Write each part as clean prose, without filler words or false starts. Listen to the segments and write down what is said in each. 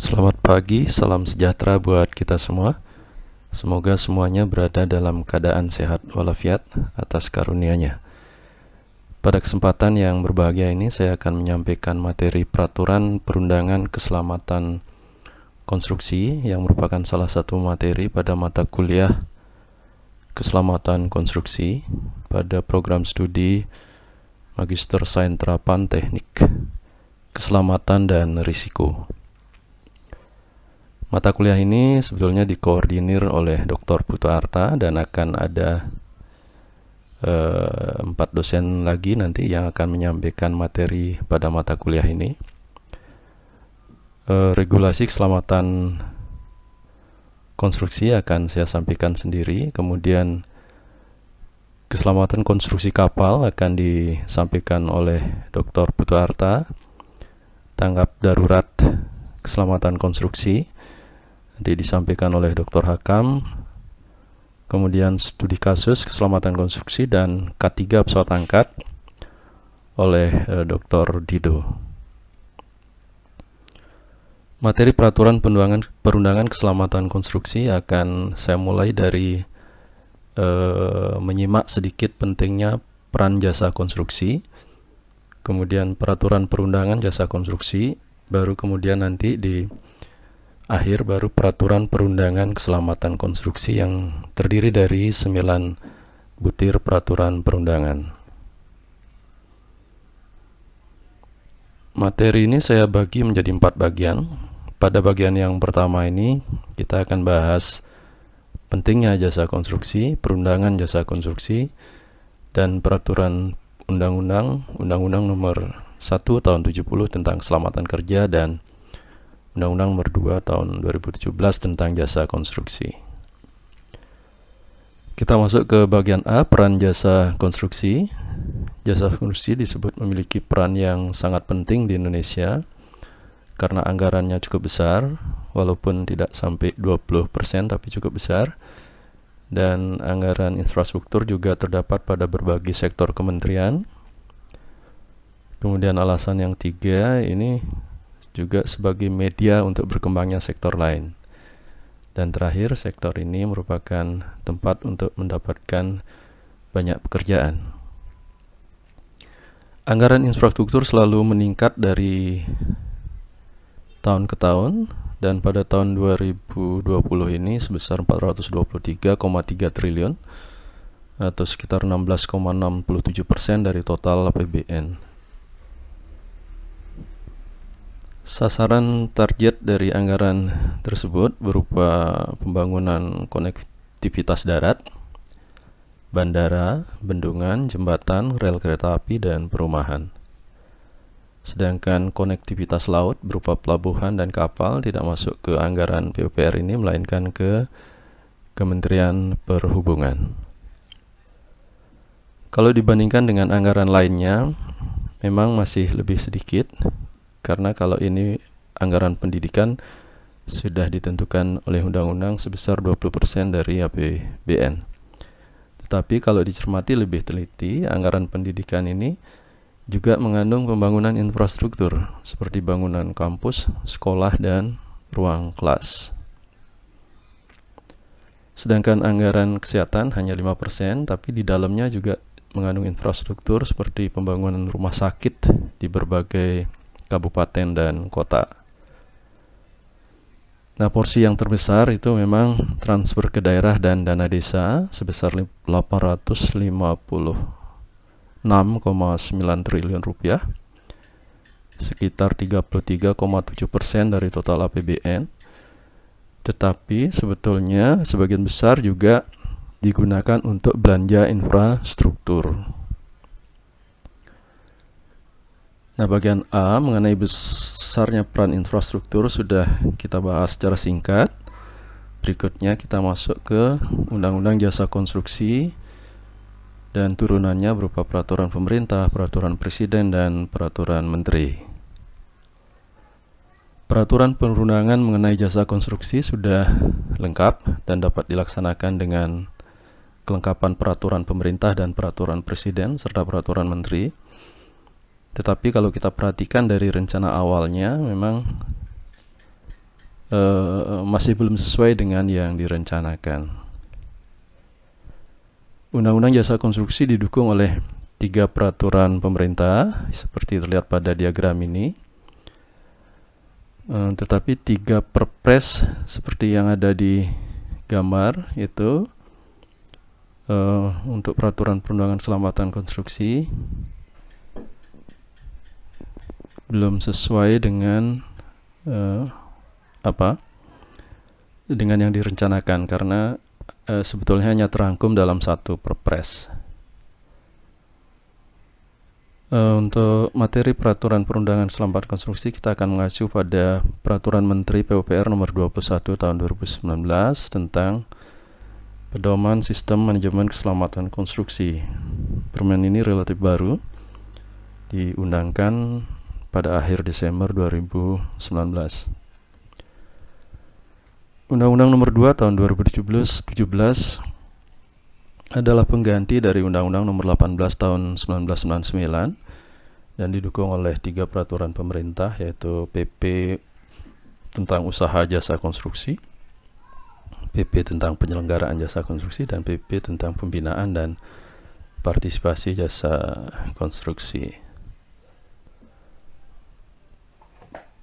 Selamat pagi, salam sejahtera buat kita semua. Semoga semuanya berada dalam keadaan sehat walafiat atas karunia-Nya. Pada kesempatan yang berbahagia ini, saya akan menyampaikan materi peraturan perundangan keselamatan konstruksi yang merupakan salah satu materi pada mata kuliah keselamatan konstruksi pada program studi Magister Sains Terapan Teknik Keselamatan dan Risiko. Mata kuliah ini sebetulnya dikoordinir oleh Dr. Putu Arta dan akan ada 4 dosen lagi nanti yang akan menyampaikan materi pada mata kuliah ini. Regulasi keselamatan konstruksi akan saya sampaikan sendiri, kemudian keselamatan konstruksi kapal akan disampaikan oleh Dr. Putu Arta, tanggap darurat keselamatan konstruksi disampaikan oleh Dr. Hakam, kemudian studi kasus keselamatan konstruksi dan K3 pesawat angkat oleh Dr. Dido. Materi peraturan perundangan keselamatan konstruksi akan saya mulai dari menyimak sedikit pentingnya peran jasa konstruksi, kemudian peraturan perundangan jasa konstruksi, baru kemudian nanti di akhir baru peraturan perundangan keselamatan konstruksi yang terdiri dari 9 butir peraturan perundangan. Materi ini saya bagi menjadi 4 bagian. Pada bagian yang pertama ini kita akan bahas pentingnya jasa konstruksi, perundangan jasa konstruksi, dan peraturan undang-undang nomor 1 tahun 70 tentang keselamatan kerja dan Undang-Undang nomor 2 tahun 2017 tentang jasa konstruksi. Kita masuk ke bagian A, peran jasa konstruksi. Jasa konstruksi disebut memiliki peran yang sangat penting di Indonesia karena anggarannya cukup besar, walaupun tidak sampai 20% tapi cukup besar. Dan anggaran infrastruktur juga terdapat pada berbagai sektor kementerian. Kemudian alasan yang 3 ini juga sebagai media untuk berkembangnya sektor lain. Dan terakhir, sektor ini merupakan tempat untuk mendapatkan banyak pekerjaan. Anggaran infrastruktur selalu meningkat dari tahun ke tahun, dan pada tahun 2020 ini sebesar 423,3 triliun atau sekitar 16,67% dari total APBN. Sasaran target dari anggaran tersebut berupa pembangunan konektivitas darat, bandara, bendungan, jembatan, rel kereta api, dan perumahan. Sedangkan konektivitas laut berupa pelabuhan dan kapal tidak masuk ke anggaran PUPR ini, melainkan ke Kementerian Perhubungan. Kalau dibandingkan dengan anggaran lainnya, memang masih lebih sedikit, karena kalau ini anggaran pendidikan sudah ditentukan oleh undang-undang sebesar 20% dari APBN. Tetapi kalau dicermati lebih teliti, anggaran pendidikan ini juga mengandung pembangunan infrastruktur seperti bangunan kampus, sekolah, dan ruang kelas. Sedangkan anggaran kesehatan hanya 5%, tapi di dalamnya juga mengandung infrastruktur seperti pembangunan rumah sakit di berbagai kabupaten dan kota. Nah, porsi yang terbesar itu memang transfer ke daerah dan dana desa sebesar 856,9 triliun rupiah, sekitar 33,7% dari total APBN. Tetapi sebetulnya sebagian besar juga digunakan untuk belanja infrastruktur. Nah, bagian A mengenai besarnya peran infrastruktur sudah kita bahas secara singkat. Berikutnya kita masuk ke Undang-Undang Jasa Konstruksi dan turunannya berupa peraturan pemerintah, peraturan presiden, dan peraturan menteri. Peraturan perundangan mengenai jasa konstruksi sudah lengkap dan dapat dilaksanakan dengan kelengkapan peraturan pemerintah dan peraturan presiden serta peraturan menteri. Tetapi kalau kita perhatikan dari rencana awalnya, memang masih belum sesuai dengan yang direncanakan. Undang-Undang Jasa Konstruksi didukung oleh 3 peraturan pemerintah seperti terlihat pada diagram ini. Tetapi 3 perpres seperti yang ada di gambar itu untuk peraturan perundangan keselamatan konstruksi belum sesuai dengan dengan yang direncanakan, karena sebetulnya hanya terangkum dalam 1 perpres. Untuk materi peraturan perundangan keselamatan konstruksi kita akan mengacu pada Peraturan Menteri PUPR nomor 21 tahun 2019 tentang pedoman sistem manajemen keselamatan konstruksi. Permen ini relatif baru, diundangkan pada akhir Desember 2019. Undang-Undang nomor 2 tahun 2017 adalah pengganti dari Undang-Undang nomor 18 tahun 1999 dan didukung oleh 3 peraturan pemerintah, yaitu PP tentang usaha jasa konstruksi, PP tentang penyelenggaraan jasa konstruksi, dan PP tentang pembinaan dan partisipasi jasa konstruksi.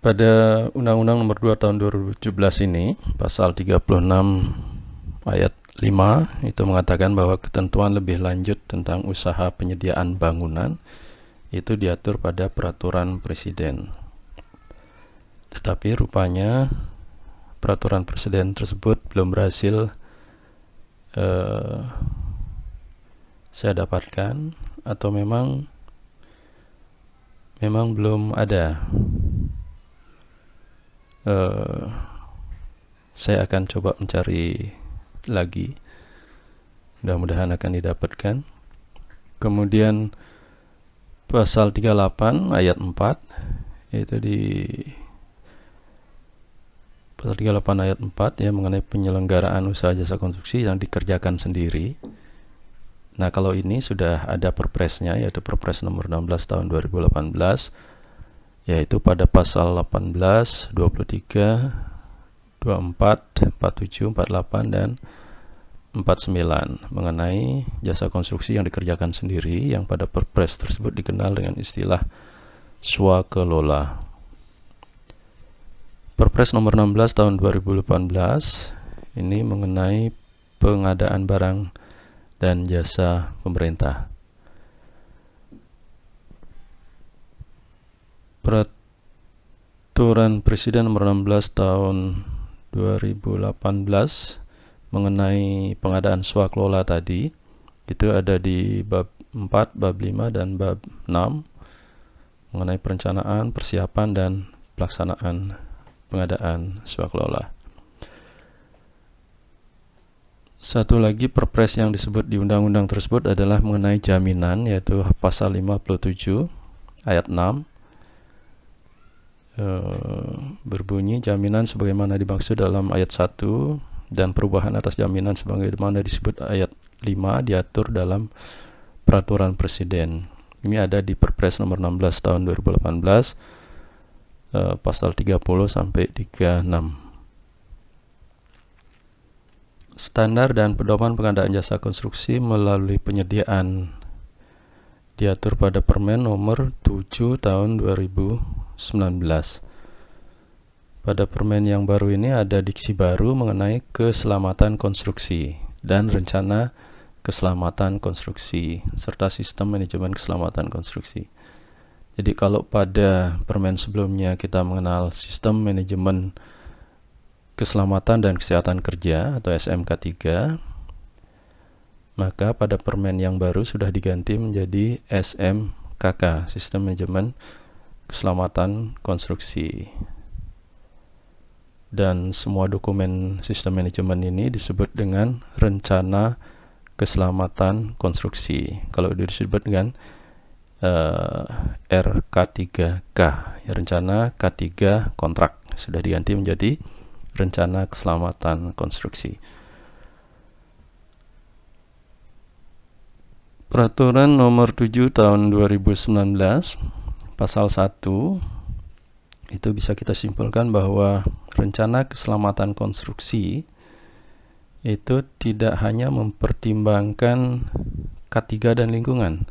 Pada Undang-Undang nomor 2 tahun 2017 ini, pasal 36 ayat 5 itu mengatakan bahwa ketentuan lebih lanjut tentang usaha penyediaan bangunan itu diatur pada peraturan presiden. Tetapi rupanya peraturan presiden tersebut belum berhasil saya dapatkan, atau memang belum ada. Saya akan coba mencari lagi, mudah-mudahan akan didapatkan. Kemudian pasal 38 ayat 4, yaitu di pasal 38 ayat 4 ya, mengenai penyelenggaraan usaha jasa konstruksi yang dikerjakan sendiri. Nah, kalau ini sudah ada perpresnya, yaitu Perpres nomor 16 tahun 2018, yaitu pada pasal 18, 23, 24, 47, 48, dan 49 mengenai jasa konstruksi yang dikerjakan sendiri, yang pada perpres tersebut dikenal dengan istilah swakelola. Perpres nomor 16 tahun 2018 ini mengenai pengadaan barang dan jasa pemerintah. Peraturan Presiden nomor 16 tahun 2018 mengenai pengadaan swakelola tadi itu ada di bab 4, bab 5, dan bab 6 mengenai perencanaan, persiapan, dan pelaksanaan pengadaan swakelola. Satu lagi perpres yang disebut di undang-undang tersebut adalah mengenai jaminan, yaitu pasal 57 ayat 6 berbunyi, jaminan sebagaimana dimaksud dalam ayat 1 dan perubahan atas jaminan sebagaimana disebut ayat 5 diatur dalam peraturan presiden. Ini ada di Perpres nomor 16 tahun 2018 pasal 30 sampai 36. Standar dan pedoman pengadaan jasa konstruksi melalui penyediaan diatur pada Permen nomor 7 tahun 2019. Pada permen yang baru ini ada diksi baru mengenai keselamatan konstruksi dan rencana keselamatan konstruksi serta sistem manajemen keselamatan konstruksi. Jadi kalau pada permen sebelumnya kita mengenal sistem manajemen keselamatan dan kesehatan kerja atau SMK 3, maka pada permen yang baru sudah diganti menjadi SMKK, sistem manajemen keselamatan konstruksi. Dan semua dokumen sistem manajemen ini disebut dengan rencana keselamatan konstruksi. Kalau disebut dengan RK3K, ya, rencana K3 kontrak, sudah diganti menjadi rencana keselamatan konstruksi. Peraturan nomor 7 tahun 2019 pasal 1 itu bisa kita simpulkan bahwa rencana keselamatan konstruksi itu tidak hanya mempertimbangkan K3 dan lingkungan,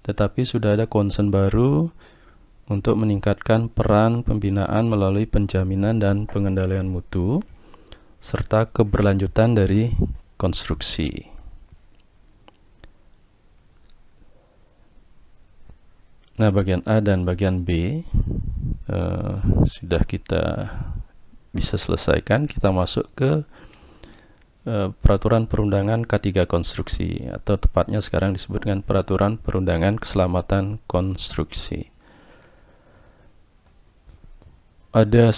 tetapi sudah ada concern baru untuk meningkatkan peran pembinaan melalui penjaminan dan pengendalian mutu, serta keberlanjutan dari konstruksi. Nah, bagian A dan bagian B sudah kita bisa selesaikan. Kita masuk ke peraturan perundangan K3 konstruksi, atau tepatnya sekarang disebut dengan peraturan perundangan keselamatan konstruksi. Ada